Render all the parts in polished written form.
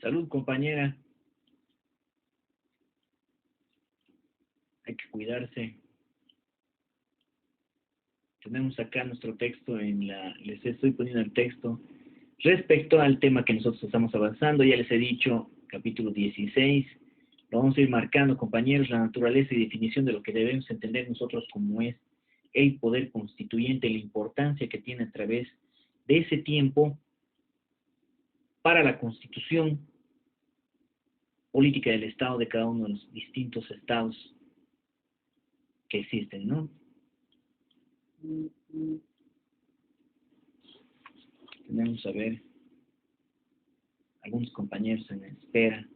Salud, compañera. Hay que cuidarse. Tenemos acá nuestro texto les estoy poniendo el texto respecto al tema que nosotros estamos avanzando. Ya les he dicho, capítulo 16. Lo vamos a ir marcando, compañeros, la naturaleza y definición de lo que debemos entender nosotros como es el poder constituyente, la importancia que tiene a través de ese tiempo para la constitución política del Estado, de cada uno de los distintos estados que existen, ¿no? Tenemos a ver algunos compañeros en espera.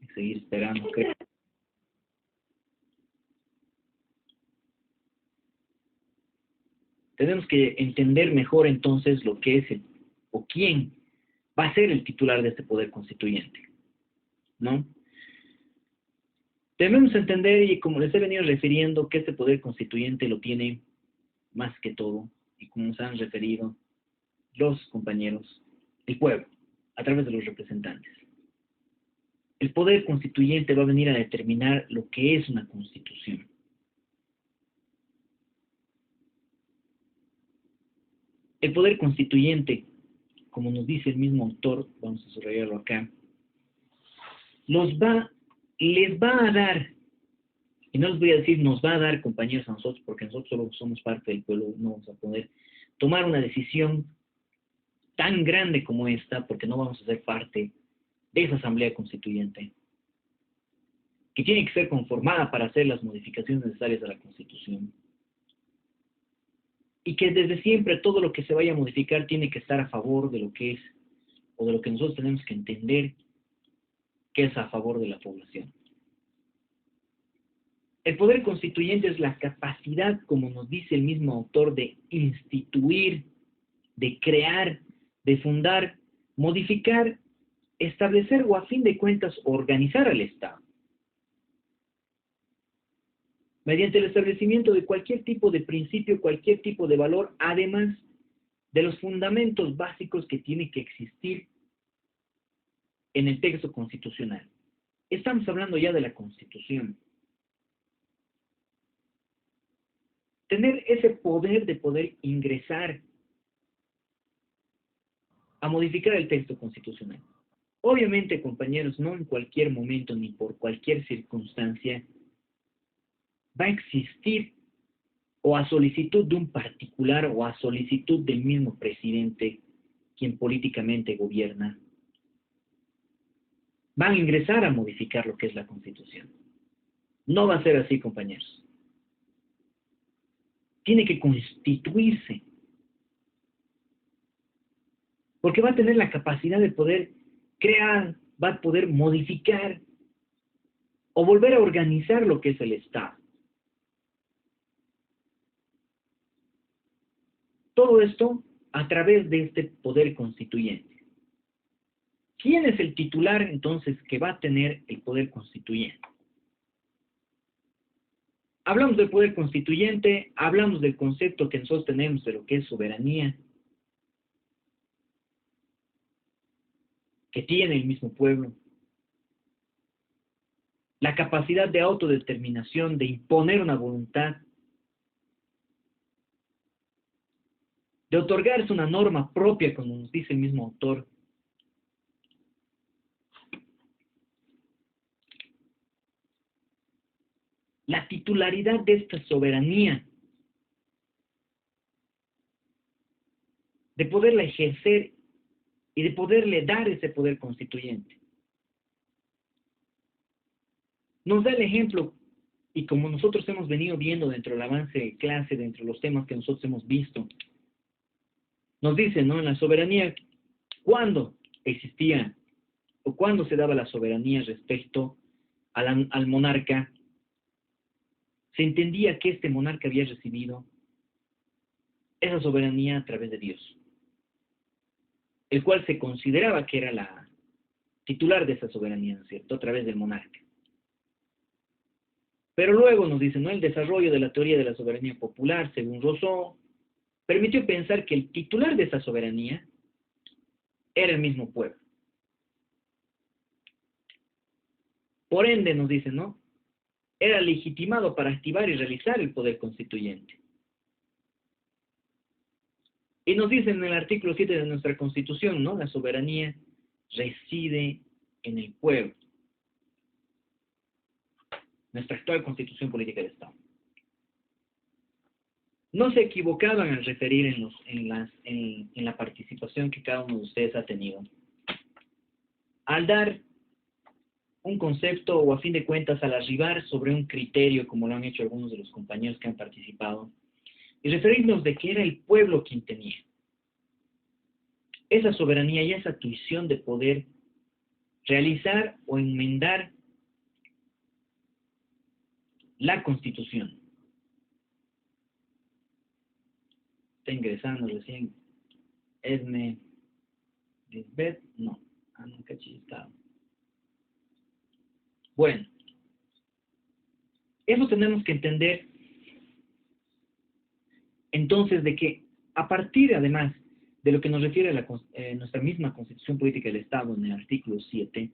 Hay que seguir esperando. Tenemos que entender mejor entonces lo que es o quién va a ser el titular de este poder constituyente, ¿no? Debemos entender, y como les he venido refiriendo, que este poder constituyente lo tiene más que todo, y como nos han referido los compañeros, el pueblo, a través de los representantes. El poder constituyente va a venir a determinar lo que es una constitución. El poder constituyente, como nos dice el mismo autor, vamos a subrayarlo acá, les va a dar, y no les voy a decir nos va a dar, compañeros, a nosotros, porque nosotros solo somos parte del pueblo, no vamos a poder tomar una decisión tan grande como esta, porque no vamos a ser parte de esa asamblea constituyente, que tiene que ser conformada para hacer las modificaciones necesarias a la Constitución. Y que desde siempre todo lo que se vaya a modificar tiene que estar a favor de lo que es, o de lo que nosotros tenemos que entender que es a favor de la población. El poder constituyente es la capacidad, como nos dice el mismo autor, de instituir, de crear, de fundar, modificar, establecer o a fin de cuentas organizar al Estado. Mediante el establecimiento de cualquier tipo de principio, cualquier tipo de valor, además de los fundamentos básicos que tiene que existir en el texto constitucional. Estamos hablando ya de la Constitución. Tener ese poder de poder ingresar a modificar el texto constitucional. Obviamente, compañeros, no en cualquier momento ni por cualquier circunstancia va a existir, o a solicitud de un particular o a solicitud del mismo presidente, quien políticamente gobierna, van a ingresar a modificar lo que es la Constitución. No va a ser así, compañeros. Tiene que constituirse, porque va a tener la capacidad de poder crear, va a poder modificar o volver a organizar lo que es el Estado. Todo esto a través de este poder constituyente. ¿Quién es el titular entonces que va a tener el poder constituyente? Hablamos del poder constituyente, hablamos del concepto que nosotros tenemos de lo que es soberanía, que tiene el mismo pueblo, la capacidad de autodeterminación, de imponer una voluntad, de otorgarse una norma propia, como nos dice el mismo autor. La titularidad de esta soberanía, de poderla ejercer y de poderle dar ese poder constituyente. Nos da el ejemplo, y como nosotros hemos venido viendo dentro del avance de clase, dentro de los temas que nosotros hemos visto, nos dice, ¿no? En la soberanía, ¿cuándo existía o cuándo se daba la soberanía respecto al monarca? Se entendía que este monarca había recibido esa soberanía a través de Dios, el cual se consideraba que era la titular de esa soberanía, ¿no es cierto?, a través del monarca. Pero luego nos dice, ¿no?, el desarrollo de la teoría de la soberanía popular, según Rousseau, permitió pensar que el titular de esa soberanía era el mismo pueblo. Por ende, nos dicen, ¿no? Era legitimado para activar y realizar el poder constituyente. Y nos dicen en el artículo 7 de nuestra Constitución, ¿no? La soberanía reside en el pueblo. Nuestra actual Constitución Política del Estado. No se equivocaban al referir en la participación que cada uno de ustedes ha tenido. Al dar un concepto o a fin de cuentas al arribar sobre un criterio, como lo han hecho algunos de los compañeros que han participado, y referirnos de que era el pueblo quien tenía esa soberanía y esa tuición de poder realizar o enmendar la Constitución. Está ingresando recién Esme Lisbeth, no, nunca chistado. Bueno, eso tenemos que entender entonces de que a partir además de lo que nos refiere a nuestra misma Constitución Política del Estado en el artículo 7,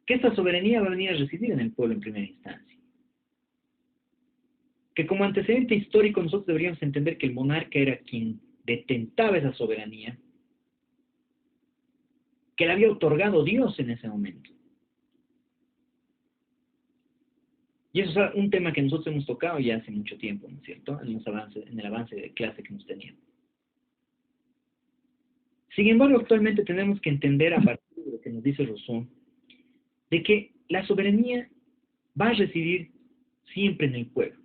que esta soberanía va a venir a residir en el pueblo en primera instancia. Que como antecedente histórico nosotros deberíamos entender que el monarca era quien detentaba esa soberanía, que le había otorgado Dios en ese momento. Y eso es un tema que nosotros hemos tocado ya hace mucho tiempo, ¿no es cierto? En el avance de clase que hemos tenido. Sin embargo, actualmente tenemos que entender, a partir de lo que nos dice Rousseau, de que la soberanía va a residir siempre en el pueblo.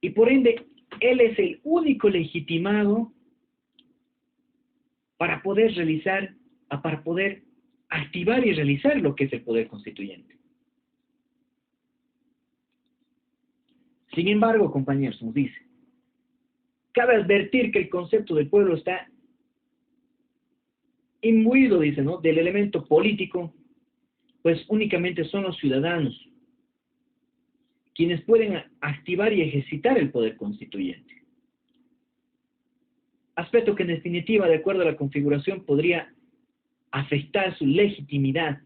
Y por ende, él es el único legitimado para poder activar y realizar lo que es el poder constituyente. Sin embargo, compañeros, nos dice, cabe advertir que el concepto del pueblo está imbuido, dice, ¿no?, del elemento político, pues únicamente son los ciudadanos quienes pueden activar y ejercitar el poder constituyente. Aspecto que en definitiva, de acuerdo a la configuración, podría afectar su legitimidad.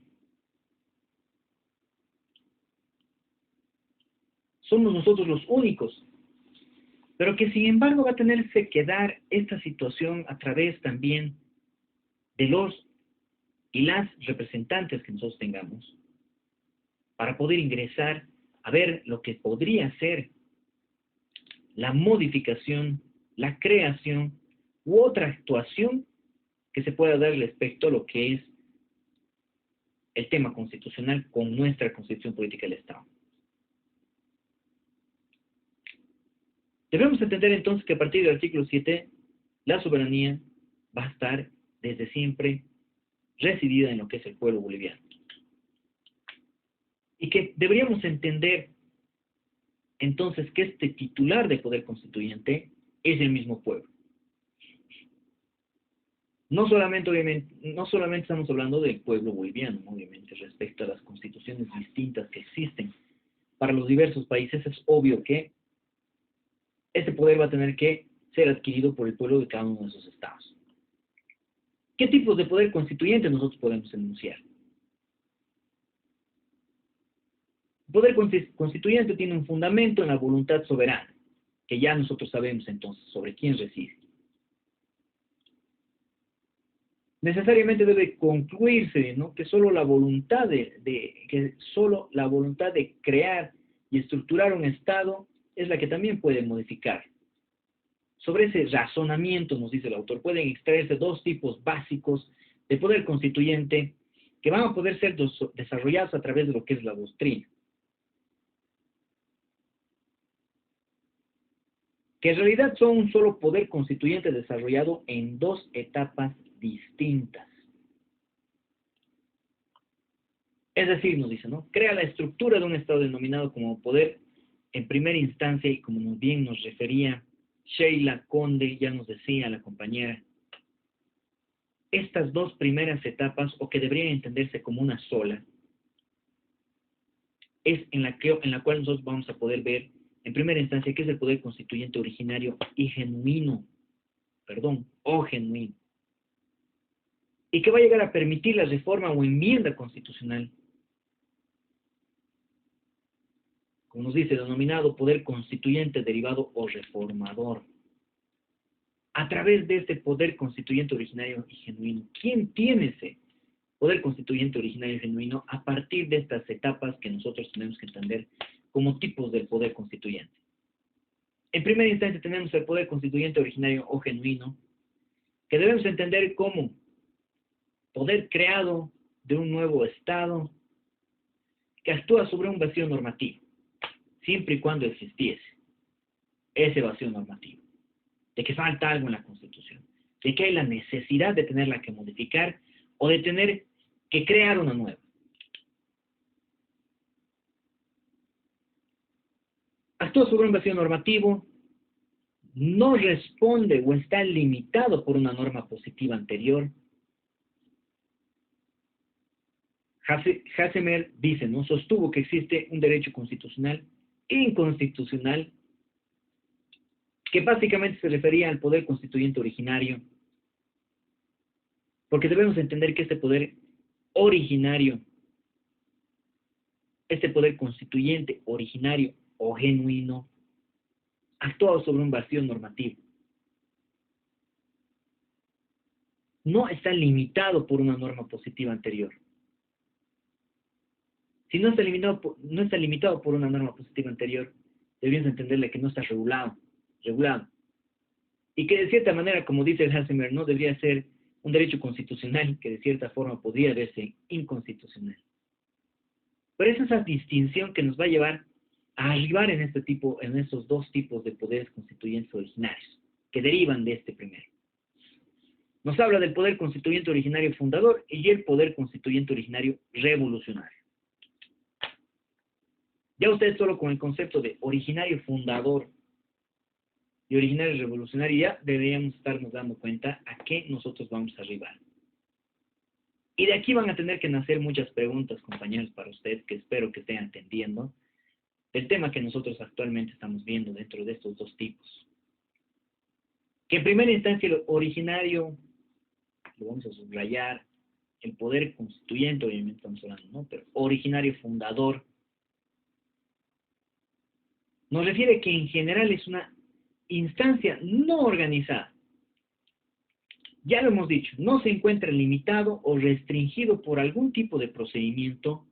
Somos nosotros los únicos, pero que sin embargo va a tenerse que dar esta situación a través también de los y las representantes que nosotros tengamos, para poder ingresar a ver lo que podría ser la modificación, la creación u otra actuación que se pueda dar respecto a lo que es el tema constitucional con nuestra Constitución Política del Estado. Debemos entender entonces que a partir del artículo 7, la soberanía va a estar desde siempre residida en lo que es el pueblo boliviano. Y que deberíamos entender entonces que este titular de poder constituyente es el mismo pueblo. No solamente estamos hablando del pueblo boliviano, obviamente, respecto a las constituciones distintas que existen para los diversos países. Es obvio que este poder va a tener que ser adquirido por el pueblo de cada uno de esos estados. ¿Qué tipos de poder constituyente nosotros podemos enunciar? El poder constituyente tiene un fundamento en la voluntad soberana, que ya nosotros sabemos entonces sobre quién reside. Necesariamente debe concluirse, ¿no?, que solo la voluntad de crear y estructurar un Estado es la que también puede modificar. Sobre ese razonamiento, nos dice el autor, pueden extraerse dos tipos básicos de poder constituyente que van a poder ser desarrollados a través de lo que es la doctrina. Que en realidad son un solo poder constituyente desarrollado en dos etapas distintas. Es decir, nos dice, ¿no?, crea la estructura de un Estado denominado como poder en primera instancia, y como bien nos refería Sheila Conde, ya nos decía la compañera, estas dos primeras etapas, o que deberían entenderse como una sola, es en la cual nosotros vamos a poder ver en primera instancia, qué es el poder constituyente originario y genuino, o genuino, y que va a llegar a permitir la reforma o enmienda constitucional, como nos dice, denominado poder constituyente derivado o reformador. A través de este poder constituyente originario y genuino, ¿quién tiene ese poder constituyente originario y genuino? A partir de estas etapas que nosotros tenemos que entender como tipos del poder constituyente. En primera instancia tenemos el poder constituyente originario o genuino, que debemos entender como poder creado de un nuevo Estado que actúa sobre un vacío normativo, siempre y cuando existiese ese vacío normativo, de que falta algo en la Constitución, de que hay la necesidad de tenerla que modificar o de tener que crear una nueva. Actúa sobre un vacío normativo, no responde o está limitado por una norma positiva anterior. Hassemer dice, ¿no? Sostuvo que existe un derecho constitucional inconstitucional, que básicamente se refería al poder constituyente originario, porque debemos entender que este poder originario, este poder constituyente originario o genuino, actúa sobre un vacío normativo. No está limitado por una norma positiva anterior. Si no está limitado por una norma positiva anterior, deberíamos entenderle que no está regulado. Y que de cierta manera, como dice el Hassemer, no debería ser un derecho constitucional, que de cierta forma podría verse inconstitucional. Pero es esa distinción que nos va a llevar a arribar en estos dos tipos de poderes constituyentes originarios, que derivan de este primero. Nos habla del poder constituyente originario fundador y el poder constituyente originario revolucionario. Ya ustedes solo con el concepto de originario fundador y originario revolucionario ya deberíamos estarnos dando cuenta a qué nosotros vamos a arribar. Y de aquí van a tener que nacer muchas preguntas, compañeros, para ustedes, que espero que estén entendiendo del tema que nosotros actualmente estamos viendo dentro de estos dos tipos. Que en primera instancia el originario, lo vamos a subrayar, el poder constituyente, obviamente estamos hablando, ¿no? Pero originario fundador, nos refiere que en general es una instancia no organizada. Ya lo hemos dicho, no se encuentra limitado o restringido por algún tipo de procedimiento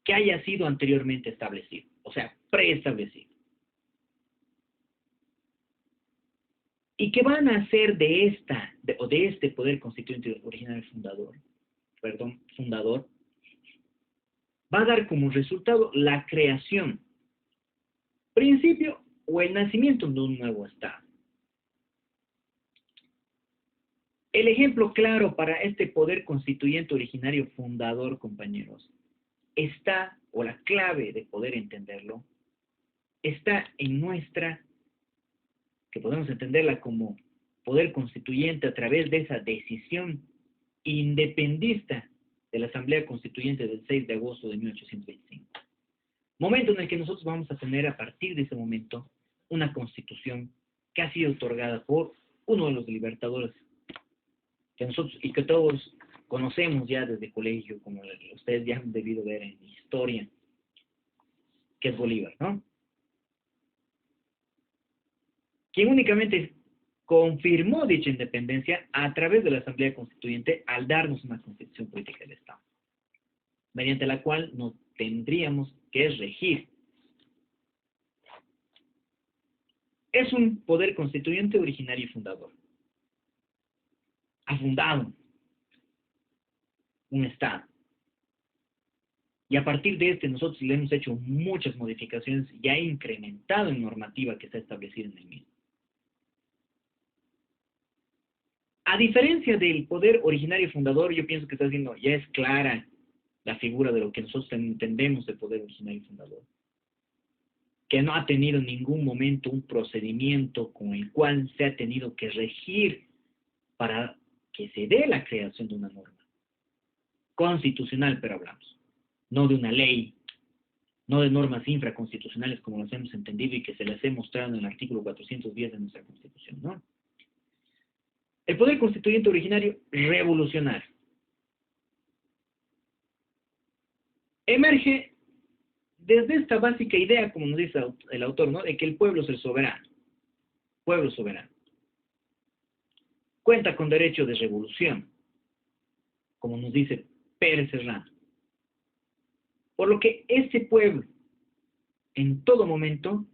que haya sido anteriormente establecido, o sea, preestablecido. ¿Y qué van a hacer de este poder constituyente originario fundador? Va a dar como resultado la creación, principio o el nacimiento de un nuevo Estado. El ejemplo claro para este poder constituyente originario fundador, compañeros, está, o la clave de poder entenderlo, está en nuestra, que podemos entenderla como poder constituyente a través de esa decisión independista de la Asamblea Constituyente del 6 de agosto de 1825. Momento en el que nosotros vamos a tener a partir de ese momento una constitución que ha sido otorgada por uno de los libertadores que nosotros y que todos conocemos ya desde colegio, como ustedes ya han debido ver en historia, que es Bolívar, ¿no? Quien únicamente confirmó dicha independencia a través de la Asamblea Constituyente al darnos una constitución política del Estado, mediante la cual nos tendríamos que regir. Es un poder constituyente originario y fundador. Ha fundado un Estado. Y a partir de nosotros le hemos hecho muchas modificaciones y ha incrementado en normativa que está establecida en el mismo. A diferencia del poder originario fundador, yo pienso que está haciendo, ya es clara la figura de lo que nosotros entendemos de poder originario fundador, que no ha tenido en ningún momento un procedimiento con el cual se ha tenido que regir para que se dé la creación de una norma constitucional, pero hablamos, no de una ley no de normas infraconstitucionales como las hemos entendido y que se las he mostrado en el artículo 410 de nuestra Constitución, ¿no? El poder constituyente originario revolucionario emerge desde esta básica idea, como nos dice el autor, ¿no?, de que el pueblo es el soberano, pueblo soberano. Cuenta con derecho de revolución, como nos dice Pérez Serrano. Por lo que ese pueblo, en todo momento,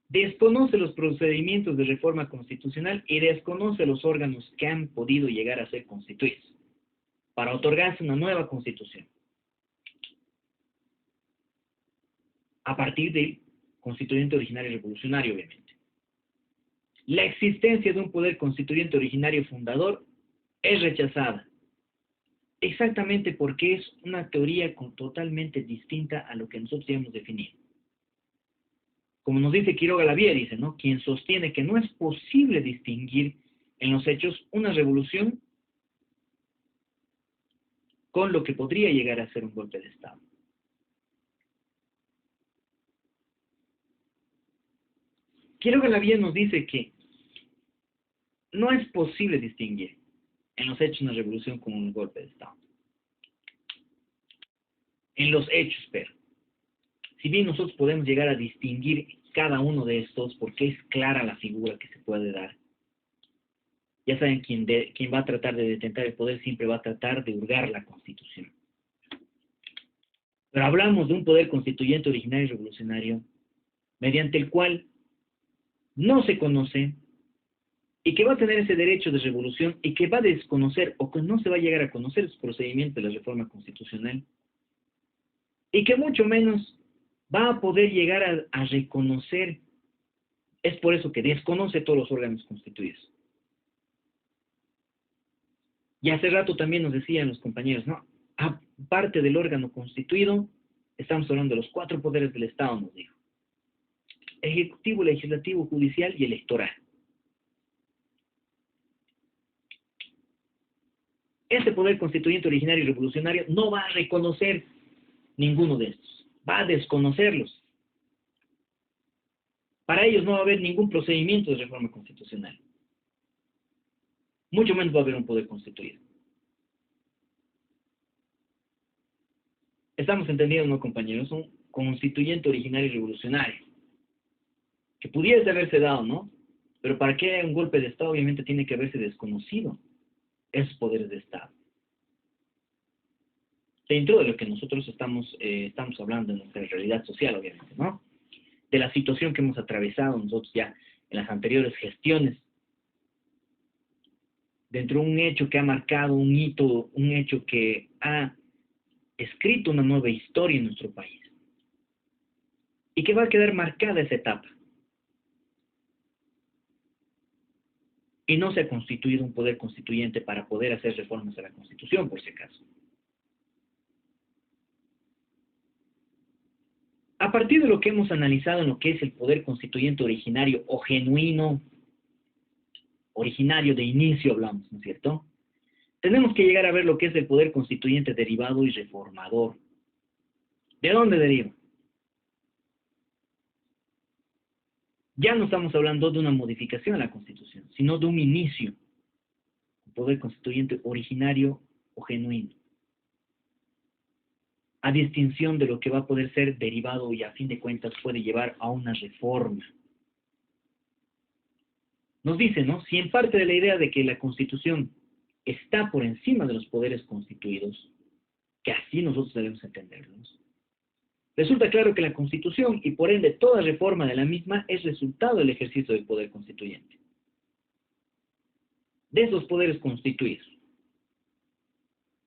desconoce los procedimientos de reforma constitucional y desconoce los órganos que han podido llegar a ser constituidos para otorgarse una nueva constitución, a partir del constituyente originario revolucionario, obviamente. La existencia de un poder constituyente originario fundador es rechazada, exactamente porque es una teoría totalmente distinta a lo que nosotros ya hemos definido. Como nos dice Quiroga Lavie, dice, ¿no?, quien sostiene que no es posible distinguir en los hechos una revolución con lo que podría llegar a ser un golpe de Estado. Quiroga Lavie nos dice que no es posible distinguir en los hechos una revolución con un golpe de Estado. En los hechos, pero si bien nosotros podemos llegar a distinguir cada uno de estos porque es clara la figura que se puede dar, ya saben, quien va a tratar de detentar el poder siempre va a tratar de hurgar la Constitución. Pero hablamos de un poder constituyente originario y revolucionario mediante el cual no se conoce y que va a tener ese derecho de revolución y que va a desconocer o que no se va a llegar a conocer los procedimientos de la reforma constitucional y que mucho menos va a poder llegar a reconocer. Es por eso que desconoce todos los órganos constituidos. Y hace rato también nos decían los compañeros, ¿no?, aparte del órgano constituido, estamos hablando de los 4 poderes del Estado, nos dijo: ejecutivo, legislativo, judicial y electoral. Este poder constituyente originario y revolucionario no va a reconocer ninguno de estos, va a desconocerlos. Para ellos no va a haber ningún procedimiento de reforma constitucional, mucho menos va a haber un poder constituido. Estamos entendiendo, ¿no, compañeros? Un constituyente originario y revolucionario, que pudiese haberse dado, ¿no? Pero para que haya un golpe de Estado, obviamente tiene que haberse desconocido esos poderes de Estado. Dentro de lo que nosotros estamos hablando en nuestra realidad social, obviamente, ¿no? De la situación que hemos atravesado nosotros ya en las anteriores gestiones, dentro de un hecho que ha marcado un hito, un hecho que ha escrito una nueva historia en nuestro país y que va a quedar marcada esa etapa. Y no se ha constituido un poder constituyente para poder hacer reformas a la Constitución, por si acaso. A partir de lo que hemos analizado en lo que es el poder constituyente originario o genuino, originario de inicio hablamos, ¿no es cierto?, tenemos que llegar a ver lo que es el poder constituyente derivado y reformador. ¿De dónde deriva? Ya no estamos hablando de una modificación a la Constitución, sino de un inicio, un poder constituyente originario o genuino, a distinción de lo que va a poder ser derivado y a fin de cuentas puede llevar a una reforma. Nos dice, ¿no?, si en parte de la idea de que la Constitución está por encima de los poderes constituidos, que así nosotros debemos entenderlos, resulta claro que la Constitución, y por ende toda reforma de la misma, es resultado del ejercicio del poder constituyente, de esos poderes constituidos.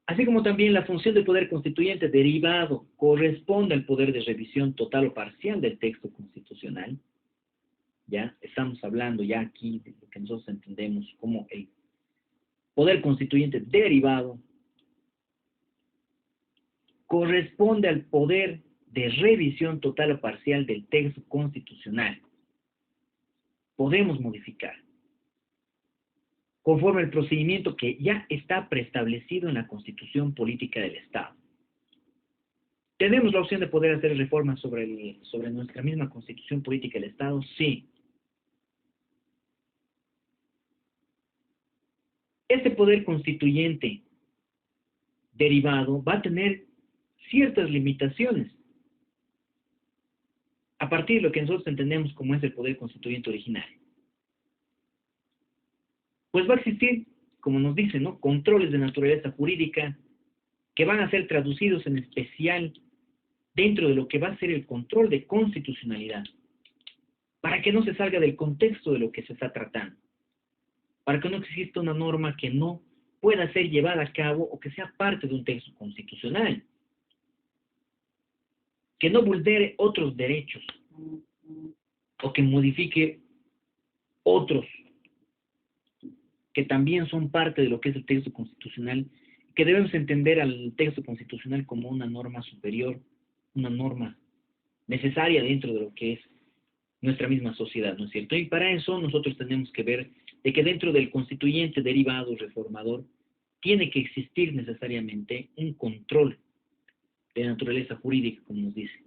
Así como también la función del poder constituyente derivado corresponde al poder de revisión total o parcial del texto constitucional. Ya estamos hablando ya aquí de lo que nosotros entendemos como el poder constituyente derivado corresponde al poder de revisión total o parcial del texto constitucional. Podemos modificar conforme al procedimiento que ya está preestablecido en la Constitución Política del Estado. ¿Tenemos la opción de poder hacer reformas sobre nuestra misma constitución política del Estado? Sí. Este poder constituyente derivado va a tener ciertas limitaciones a partir de lo que nosotros entendemos como es el poder constituyente originario. Pues va a existir, como nos dicen, ¿no?, controles de naturaleza jurídica que van a ser traducidos en especial dentro de lo que va a ser el control de constitucionalidad, para que no se salga del contexto de lo que se está tratando, para que no exista una norma que no pueda ser llevada a cabo o que sea parte de un texto constitucional, que no vulnere otros derechos o que modifique otros que también son parte de lo que es el texto constitucional, que debemos entender al texto constitucional como una norma superior, una norma necesaria dentro de lo que es nuestra misma sociedad, ¿no es cierto? Y para eso nosotros tenemos que ver de que dentro del constituyente derivado reformador tiene que existir necesariamente un control de naturaleza jurídica, como nos dice.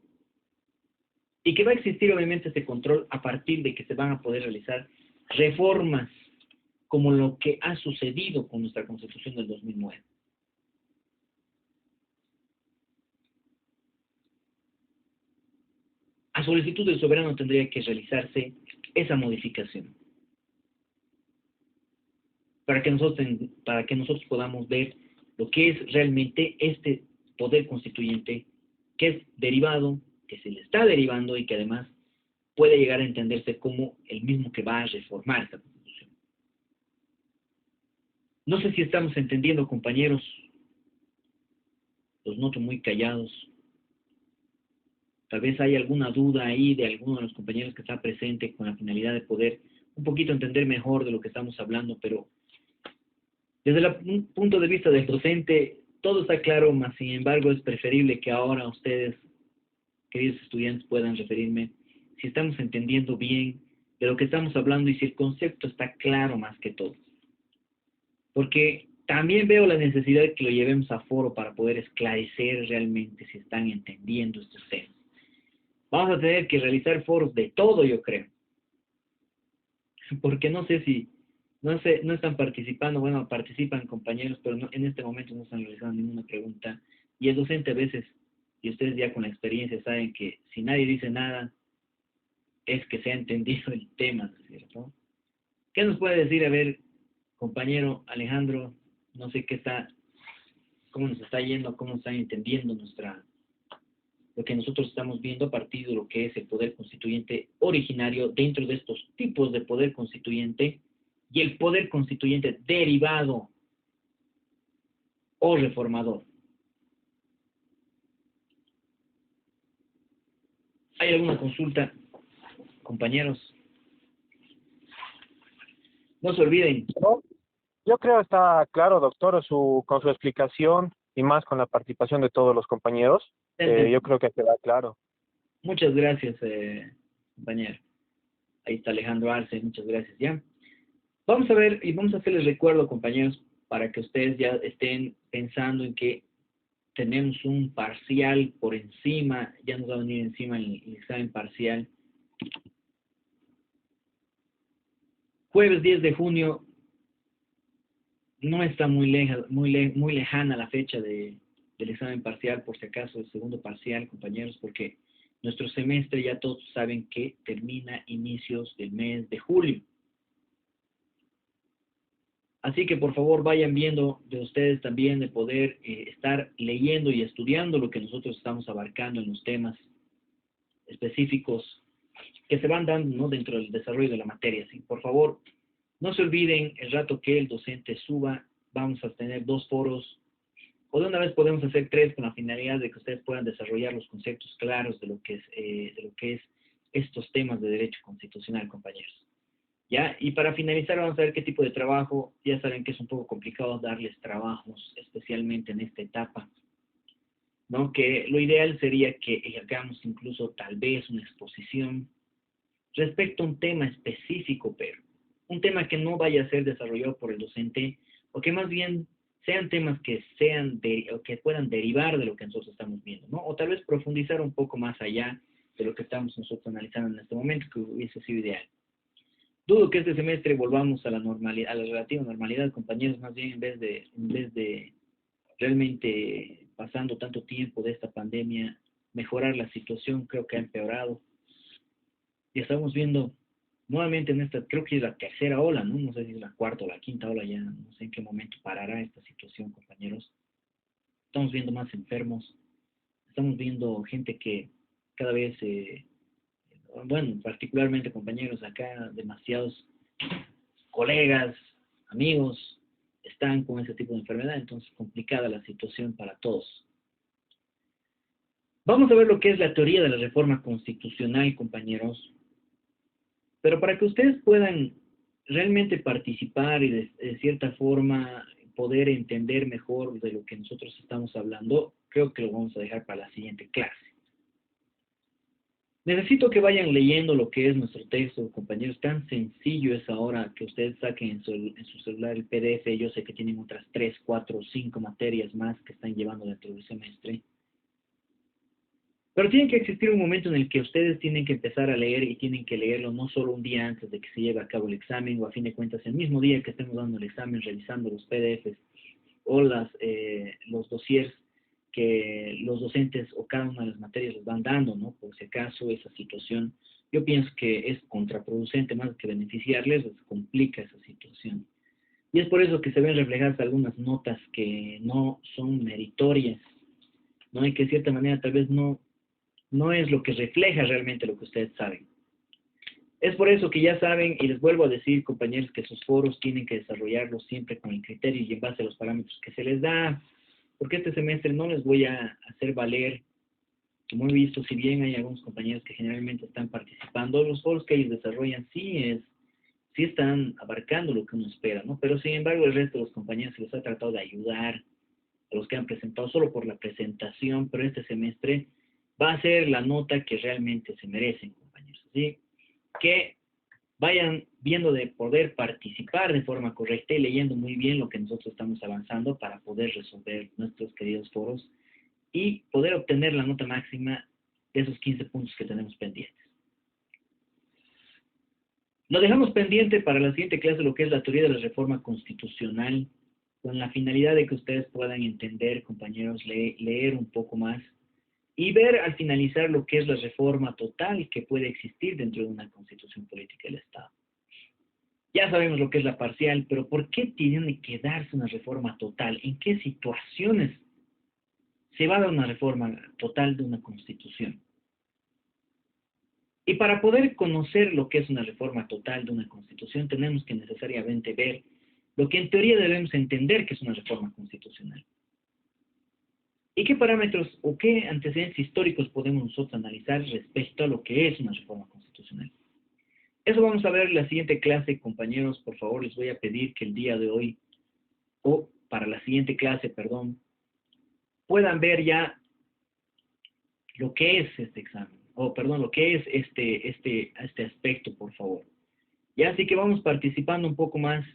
Y que va a existir obviamente este control a partir de que se van a poder realizar reformas como lo que ha sucedido con nuestra Constitución del 2009. A solicitud del soberano tendría que realizarse esa modificación para que nosotros podamos ver lo que es realmente este poder constituyente que es derivado, que se le está derivando y que además puede llegar a entenderse como el mismo que va a reformar esta Constitución. No sé si estamos entendiendo, compañeros, los noto muy callados. Tal vez hay alguna duda ahí de alguno de los compañeros que está presente con la finalidad de poder un poquito entender mejor de lo que estamos hablando, pero desde un punto de vista del docente, todo está claro, mas sin embargo es preferible que ahora ustedes, queridos estudiantes, puedan referirme si estamos entendiendo bien de lo que estamos hablando y si el concepto está claro más que todo. Porque también veo la necesidad de que lo llevemos a foro para poder esclarecer realmente si están entendiendo estos temas. Vamos a tener que realizar foros de todo, yo creo. Porque no sé si, no están participando, bueno, participan compañeros, pero no, en este momento no están realizando ninguna pregunta. Y el docente a veces, y ustedes ya con la experiencia saben que si nadie dice nada, es que se ha entendido el tema, ¿no es cierto? ¿Qué nos puede decir, a ver, compañero Alejandro? No sé cómo nos está yendo, cómo están entendiendo lo que nosotros estamos viendo a partir de lo que es el poder constituyente originario dentro de estos tipos de poder constituyente y el poder constituyente derivado o reformador. ¿Hay alguna consulta, compañeros? No se olviden. No, yo creo está claro, doctor, con su explicación y más con la participación de todos los compañeros. Yo creo que queda claro. Muchas gracias, compañero. Ahí está Alejandro Arce, muchas gracias. Ya. Vamos a ver y vamos a hacerles recuerdo, compañeros, para que ustedes ya estén pensando en que tenemos un parcial por encima, ya nos va a venir encima el examen parcial. Jueves 10 de junio, no está muy lejana la fecha del examen parcial, por si acaso, el segundo parcial, compañeros, porque nuestro semestre ya todos saben que termina inicios del mes de julio. Así que por favor vayan viendo de ustedes también de poder estar leyendo y estudiando lo que nosotros estamos abarcando en los temas específicos que se van dando, ¿no?, dentro del desarrollo de la materia. ¿Sí? Por favor, no se olviden, el rato que el docente suba, vamos a tener 2 foros, o de una vez podemos hacer 3 con la finalidad de que ustedes puedan desarrollar los conceptos claros de lo que es estos temas de derecho constitucional, compañeros. ¿Ya? Y para finalizar vamos a ver qué tipo de trabajo. Ya saben que es un poco complicado darles trabajos, especialmente en esta etapa, ¿no? Que lo ideal sería que hagamos incluso tal vez una exposición respecto a un tema específico, pero un tema que no vaya a ser desarrollado por el docente, o que más bien sean temas que o que puedan derivar de lo que nosotros estamos viendo, ¿no? O tal vez profundizar un poco más allá de lo que estamos nosotros analizando en este momento, que hubiese sido ideal. Dudo que este semestre volvamos a la normalidad, a la relativa normalidad, compañeros, más bien en vez de realmente pasando tanto tiempo de esta pandemia, mejorar la situación, creo que ha empeorado. Y estamos viendo nuevamente en esta, creo que es la tercera ola, ¿no? No sé si es la cuarta o la quinta ola, ya no sé en qué momento parará esta situación, compañeros. Estamos viendo más enfermos, estamos viendo gente que cada vez, bueno, particularmente compañeros acá, demasiados colegas, amigos, están con ese tipo de enfermedad, entonces complicada la situación para todos. Vamos a ver lo que es la teoría de la reforma constitucional, compañeros. Pero para que ustedes puedan realmente participar y de cierta forma poder entender mejor de lo que nosotros estamos hablando, creo que lo vamos a dejar para la siguiente clase. Necesito que vayan leyendo lo que es nuestro texto, compañeros. Tan sencillo es ahora que ustedes saquen en su celular el PDF. Yo sé que tienen otras 3, 4 o 5 materias más que están llevando dentro del semestre. Pero tiene que existir un momento en el que ustedes tienen que empezar a leer y tienen que leerlo no solo un día antes de que se lleve a cabo el examen o a fin de cuentas el mismo día que estemos dando el examen, revisando los PDFs o los dossiers que los docentes o cada una de las materias les van dando, ¿no? Por si acaso esa situación, yo pienso que es contraproducente más que beneficiarles, les complica esa situación. Y es por eso que se ven reflejadas algunas notas que no son meritorias, ¿no? Y que de cierta manera tal vez no es lo que refleja realmente lo que ustedes saben. Es por eso que ya saben, y les vuelvo a decir, compañeros, que sus foros tienen que desarrollarlos siempre con el criterio y en base a los parámetros que se les da, porque este semestre no les voy a hacer valer, como he visto, si bien hay algunos compañeros que generalmente están participando, los foros que ellos desarrollan sí están abarcando lo que uno espera, ¿no? Pero sin embargo el resto de los compañeros se les ha tratado de ayudar, a los que han presentado solo por la presentación, pero este semestre va a ser la nota que realmente se merecen, compañeros. Así que vayan viendo de poder participar de forma correcta y leyendo muy bien lo que nosotros estamos avanzando para poder resolver nuestros queridos foros y poder obtener la nota máxima de esos 15 puntos que tenemos pendientes. Lo dejamos pendiente para la siguiente clase, lo que es la teoría de la reforma constitucional, con la finalidad de que ustedes puedan entender, compañeros, leer un poco más y ver al finalizar lo que es la reforma total que puede existir dentro de una constitución política del Estado. Ya sabemos lo que es la parcial, pero ¿por qué tiene que darse una reforma total? ¿En qué situaciones se va a dar una reforma total de una constitución? Y para poder conocer lo que es una reforma total de una constitución, tenemos que necesariamente ver lo que en teoría debemos entender que es una reforma constitucional. ¿Y qué parámetros o qué antecedentes históricos podemos nosotros analizar respecto a lo que es una reforma constitucional? Eso vamos a ver en la siguiente clase, compañeros. Por favor, les voy a pedir que el día de hoy, o para la siguiente clase, perdón, puedan ver ya lo que es este examen, o perdón, lo que es este aspecto, por favor. Ya, así que vamos participando un poco más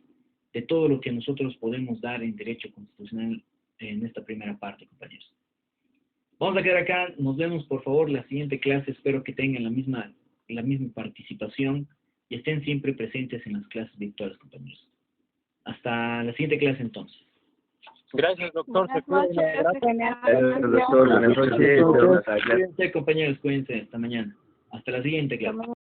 de todo lo que nosotros podemos dar en derecho constitucional en esta primera parte, compañeros. Vamos a quedar acá, nos vemos por favor la siguiente clase, espero que tengan la misma participación y estén siempre presentes en las clases virtuales, compañeros. Hasta la siguiente clase entonces. Gracias, doctor. Buenas noches. Gracias, doctor. Buenas noches. Cuídense, compañeros, cuídense, hasta mañana. Hasta la siguiente clase.